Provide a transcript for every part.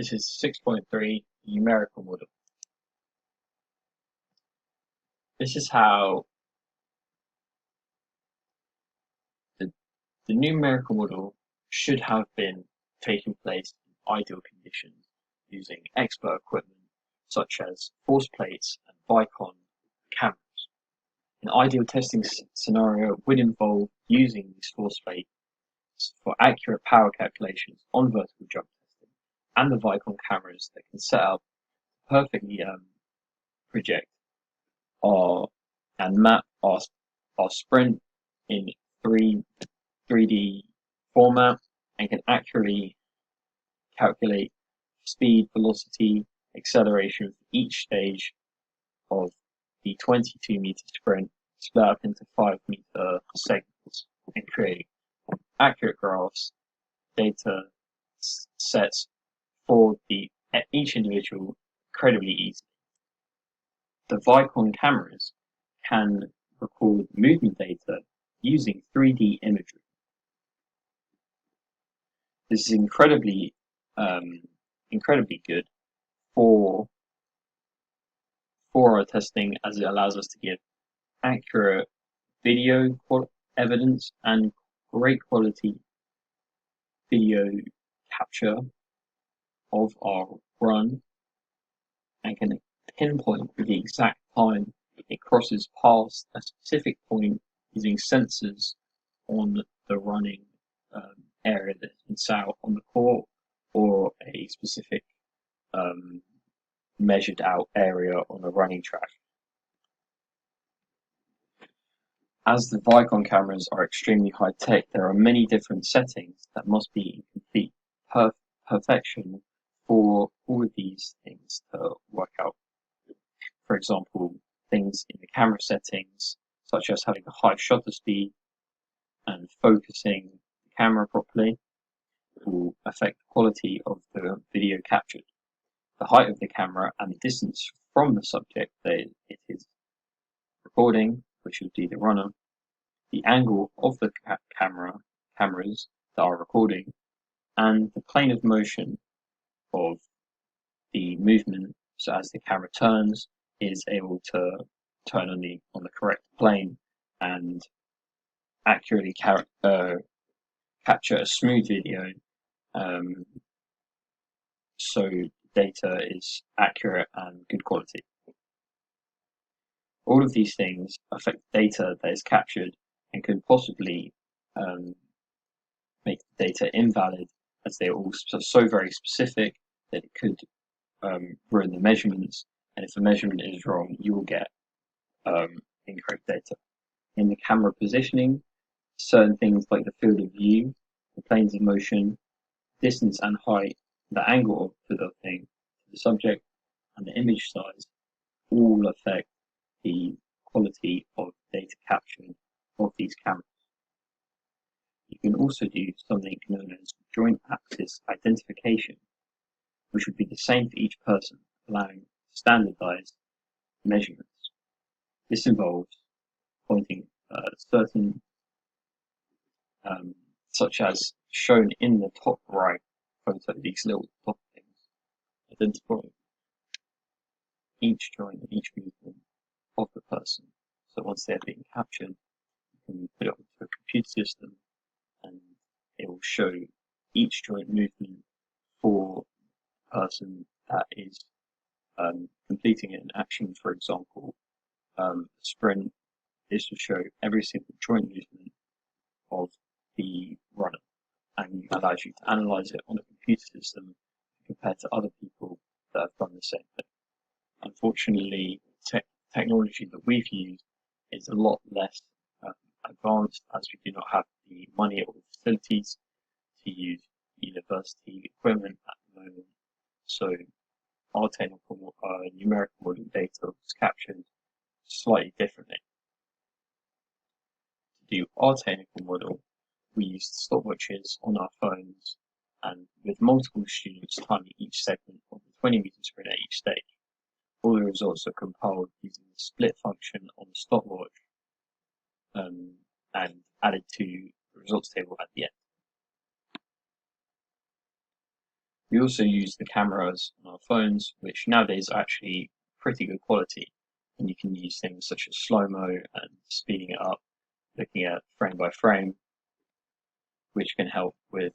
This is 6.3 numerical model. This is how the numerical model should have been taking place in ideal conditions using expert equipment such as force plates and Vicon cameras. An ideal testing scenario would involve using these force plates for accurate power calculations on vertical jump testing and the Vicon cameras that can set up perfectly project and map our sprint in 3D format and can accurately calculate speed, velocity, acceleration for each stage of the 22-meter sprint split up into 5-meter segments and create accurate graphs, data sets for each individual incredibly easy. The Vicon cameras can record movement data using 3D imagery. This is incredibly good for our testing, as it allows us to give accurate video evidence and great quality video capture of our run, and can pinpoint the exact time it crosses past a specific point using sensors on the running area that's been set out on the court, or a specific measured out area on a running track. As the Vicon cameras are extremely high tech, there are many different settings that must be in complete perfection for all of these things to work out. For example, things in the camera settings, such as having a high shutter speed and focusing the camera properly, will affect the quality of the video captured. The height of the camera and the distance from the subject that it is recording, which would be the runner, the angle of the cameras that are recording, and the plane of motion of the movement, so as the camera turns, is able to turn on the correct plane and accurately capture a smooth video, so data is accurate and good quality. All of these things affect the data that is captured and could possibly make the data invalid, as they are all so very specific that it could ruin the measurements, and if the measurement is wrong, you will get incorrect data. In the camera positioning, certain things like the field of view, the planes of motion, distance and height, the angle of the thing, the subject, and the image size all affect the quality of data captured of these cameras. You can also do something known as joint axis identification, which would be the same for each person, allowing standardized measurements. This involves pointing certain, such as shown in the top right photo, these little top things, identifying each joint and each movement of the person. So once they're being captured, you can put it onto a computer system and it will show each joint movement for the person that is completing an action. For example, sprint. This will show every single joint movement of the runner and allows you to analyze it on a computer system compared to other people that have done the same thing. Unfortunately, technology that we've used is a lot less advanced, as we do not have the money or the facilities to use university equipment at the moment. So our technical numerical model data was captured slightly differently. To do our technical model, we used stopwatches on our phones, and with multiple students timing each segment of the 20-meter sprint at each stage. All the results are compiled using the split function on the stopwatch and added to the results table at the end. We also use the cameras on our phones, which nowadays are actually pretty good quality. And you can use things such as slow-mo and speeding it up, looking at frame by frame, which can help with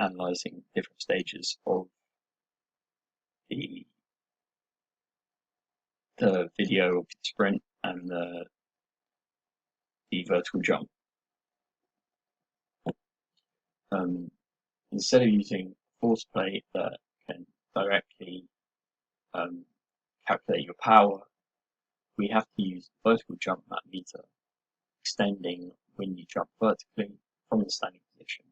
analyzing different stages of the video of the sprint and the vertical jump. Instead of using force plate that can directly calculate your power, we have to use the vertical jump map meter, extending when you jump vertically from the standing position,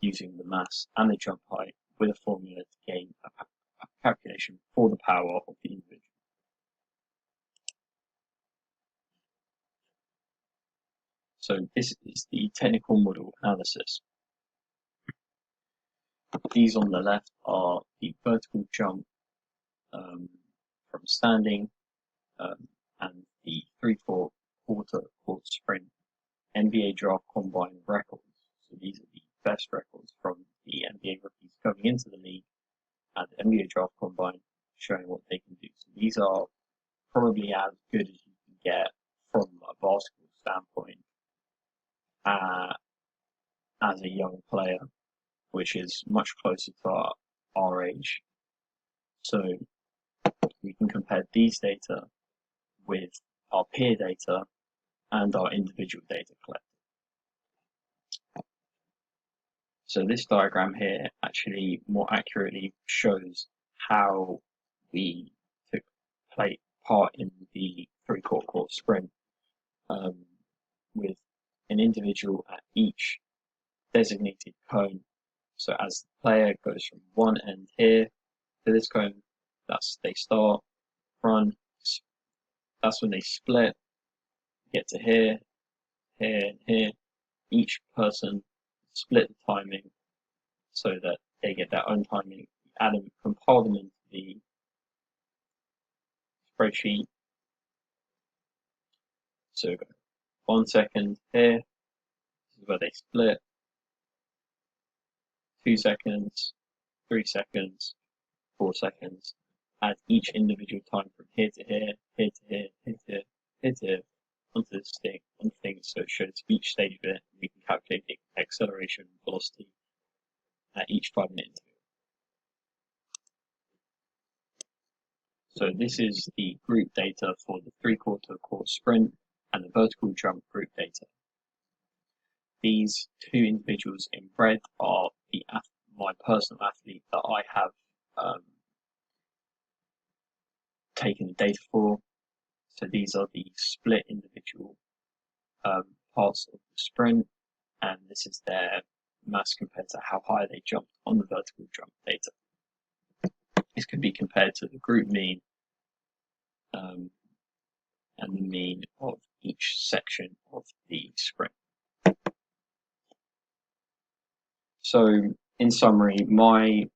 using the mass and the jump height with a formula to gain a calculation for the power of the individual. So this is the technical model analysis. These on the left are the vertical jump from standing and the 3/4 quarter court sprint NBA draft combine records. So these are the best records from the NBA rookies coming into the league, and the NBA draft combine showing what they can do. So these are probably as good as you can get from a basketball standpoint as a young player, which is much closer to our age. So we can compare these data with our peer data and our individual data collected. So this diagram here actually more accurately shows how we took part in the 3/4 court sprint with an individual at each designated cone. So as the player goes from one end here to this cone, they start, run, that's when they split, get to here, here, and here. Each person split the timing so that they get their own timing, add them, compile them into the spreadsheet. So 1 second here, this is where they split, 2 seconds, 3 seconds, 4 seconds, add each individual time from here to here, here to here, here to here, here to here, onto this thing, so it shows each stage of it. We can calculate the acceleration, velocity at each 5-minute interval. So this is the group data for the 3/4 court sprint and the vertical jump group data. These two individuals in red are my personal athlete that I have taken the data for. So these are the split individual parts of the sprint, and this is their mass compared to how high they jumped on the vertical jump data. This could be compared to the group mean and the mean of each section of the sprint. So in summary, the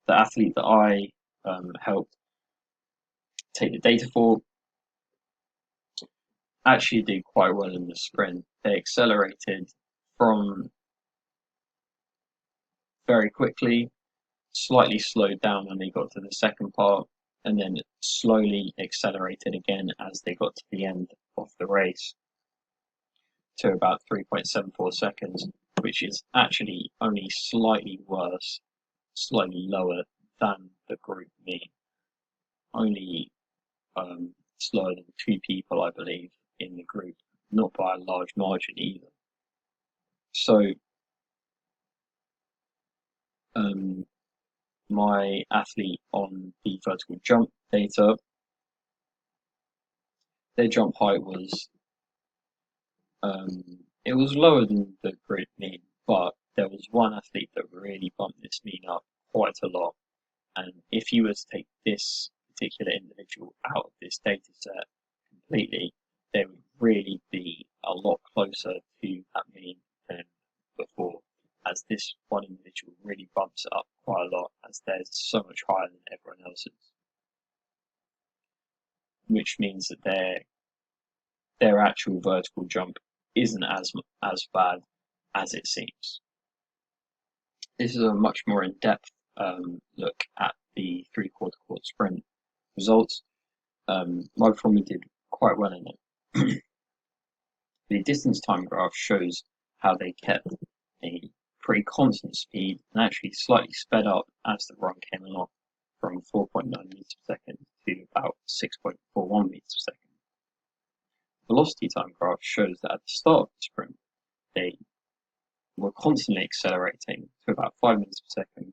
athlete that I helped take the data for actually did quite well in the sprint. They accelerated from very quickly, slightly slowed down when they got to the second part, and then slowly accelerated again as they got to the end of the race to about 3.74 seconds, which is actually only slightly lower than the group mean. Only slower than 2 people, I believe, in the group, not by a large margin either. So my athlete on the vertical jump data, their jump height was it was lower than the group mean, but there was one athlete that really bumped this mean up quite a lot. And if you were to take this particular individual out of this data set completely, they would really be a lot closer to that mean than before, as this one individual really bumps it up quite a lot, as they're so much higher than everyone else's, which means that their actual vertical jump isn't as bad as it seems. This is a much more in-depth look at the three-quarter court sprint results. My performer did quite well in it. The distance time graph shows how they kept a pretty constant speed and actually slightly sped up as the run came along, from 4.9 meters per second to about 6.41 meters per second. Velocity time graph shows that at the start of the sprint, they were constantly accelerating to about 5 meters per second,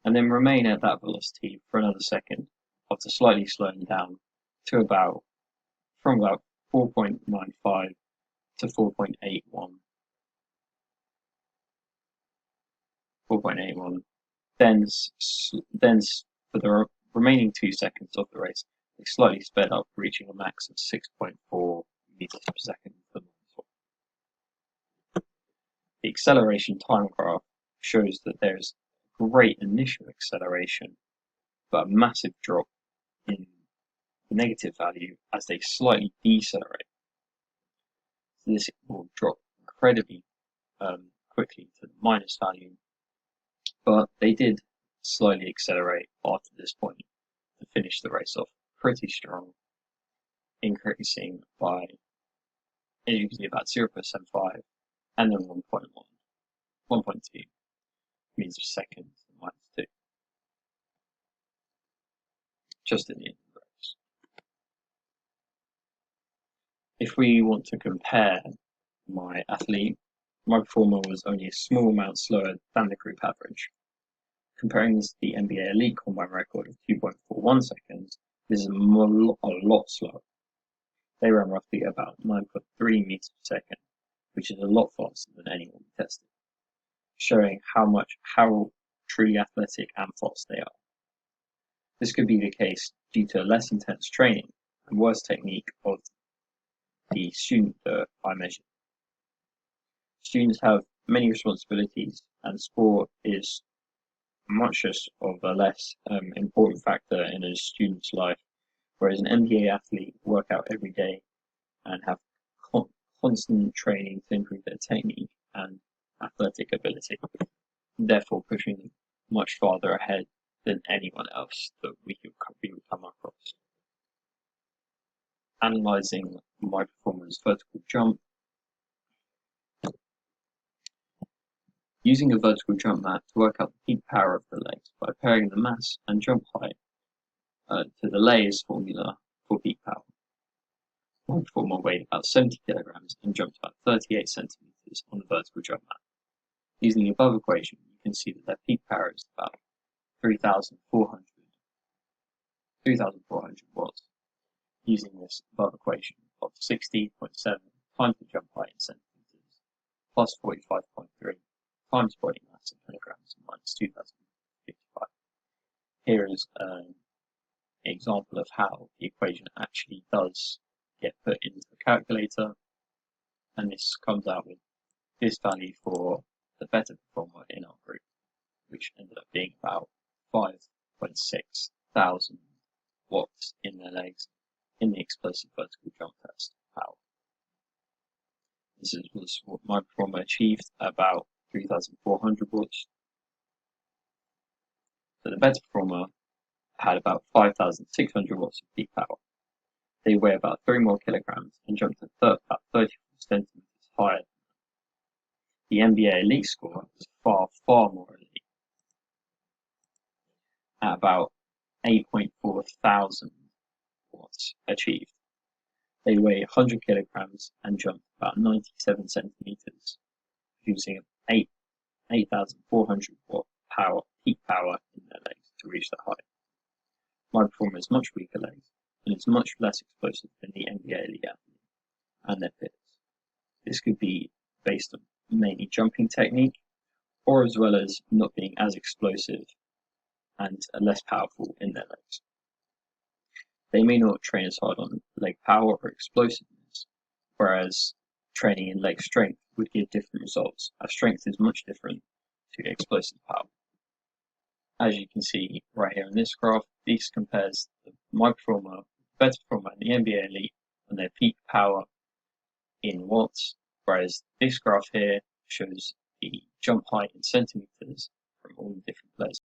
and then remain at that velocity for another second after slightly slowing down to from about 4.95 to 4.81. Then for the remaining 2 seconds of the race, they slightly sped up, reaching a max of 6.4 meters per second for the The acceleration time graph shows that there's great initial acceleration, but a massive drop in the negative value as they slightly decelerate. So this will drop incredibly quickly to the minus value, but they did slightly accelerate after this point to finish the race off pretty strong, increasing by, as you can see, about 0.75 and then 1.2 meters per second minus 2, just in the end of the race. If we want to compare my athlete, my performer was only a small amount slower than the group average. Comparing this to the NBA Elite combine record of 2.41 seconds, this is a lot slower. They ran roughly about 9.3 meters per second, which is a lot faster than anyone we tested, showing how truly athletic and fast they are. This could be the case due to less intense training and worse technique of the student that I measured. Students have many responsibilities, and sport is much of a less important factor in a student's life, whereas an NBA athlete work out every day and have constant training to improve their technique and athletic ability, therefore pushing them much farther ahead than anyone else that we would come across. Analysing my performer's vertical jump. Using a vertical jump mat to work out the peak power of the legs by pairing the mass and jump height to the layers formula for peak power. My performer weighed about 70 kilograms and jumped about 38 centimeters on the vertical jump mat. Using the above equation, you can see that their peak power is about 3,400 watts. Using this above equation of 60.7 times the jump height in centimeters plus 45.3 times body mass in kilograms minus 2,055. Here is an example of how the equation actually does get put into the calculator, and this comes out with this value for the better performer in our group, which ended up being about 5.6 thousand watts in their legs in the explosive vertical jump test power. This was what my performer achieved, about 3,400 watts. So the better performer had about 5,600 watts of peak power. They weigh about 3 more kilograms and jumped about 34 centimeters higher. The NBA Elite score was far more elite, at about 8.4 thousand watts achieved. They weigh 100 kilograms and jumped about 97 centimeters, using 8,400 watt peak power in their legs to reach that height. My performer has much weaker legs and is much less explosive than the NBA Elite athlete and their peers. This could be based on mainly jumping technique, or as well as not being as explosive and less powerful in their legs. They may not train as hard on leg power or explosiveness, whereas training in leg strength would give different results, as strength is much different to explosive power. As you can see right here in this graph, this compares my performer, better performer, and the NBA Elite and their peak power in watts, whereas this graph here shows the jump height in centimeters from all the different players.